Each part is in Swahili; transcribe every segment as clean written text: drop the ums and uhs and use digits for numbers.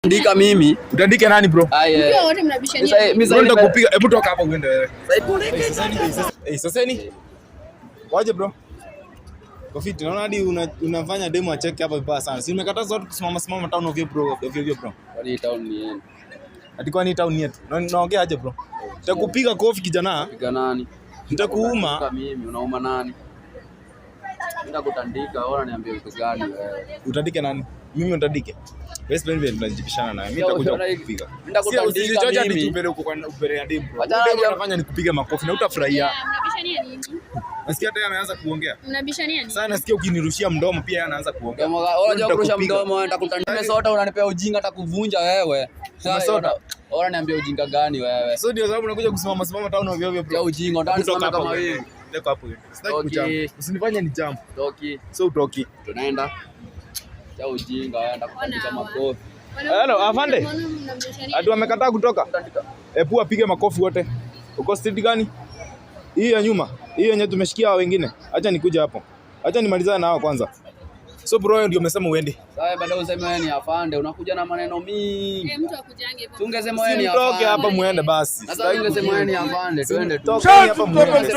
Ndika mimi. Utandike nani bro? Mkiwa wote mnabishania. Mimi nitakupiga. Hebu toka hapa uende wewe. Sasa ni. Waje bro. Kofiti, naona hadi unafanya demo check hapa vibaya sana. Si nimekataza watu kusimama town ovyo bro. Kwani town ni yenu? Ati kwani town ni yetu? Naongea aje bro? Nitakupiga kofi kijana. Piga nani? Nitakuuma. Mimi unauma nani? Nitakutandika, ona niambie vitu gani wewe. Utandike nani? Mimi utandike. Best friend wewe tunajibishana naye. Mimi nitakuja kukupiga. Nitakutandika mimi. Tupele huko kwa ubere ya demo. Ndio unafanya nikupiga makofi na utafurahia. Mnabishania nini? Nasikia tena ameanza kuongea. Mnabishania nini? Sasa nasikia ukinirushia mdomo pia anaanza kuongea. Unajua kurusha mdomo, nitakutandika soda unanipea ujinga atakuvunja wewe. Sasa ona niambie ujinga gani wewe. So ndio sababu unakuja kusimama town ovyo ovyo bro. Ya ujinga ndani sana kama wewe. Leko hapo. Sitaki kujump. Usinifanye ni jump. Toki. So utoki. Tunaenda. Ya ujinga wewe nitakutandika makofi. Hello, afande. Ati wamekataa kutoka. Epu apige makofi wote. Uko street gani? Hii ya nyuma. Hii yenye tumeshikia wengine. Acha nikuje hapo. Acha nimalizane na hao kwanza. So bro ndio umesema uende. Sasa baadaye useme wewe ni afande, unakuja na maneno mingi. Mtu akujange hivyo. Tungesema wewe ni afande. Toke hapa muende basi. Sasa ungesema wewe ni afande, twende tu. Toke hapa muende.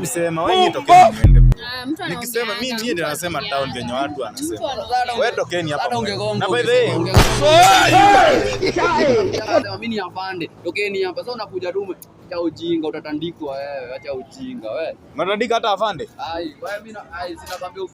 Kusema wewe toke muende. Mtu anaongea. Nikisema mimi ndio nasema town venye watu wanasema. Wewe tokeni hapa. Hata ungegonga. Na by the way. Mimi ni afande. Tokeni hapa. Sasa unakuja tu acha ujinga utatandikwa wewe, acha ujinga wewe. Matandika hata afande. Ai, wewe mimi sina kwambia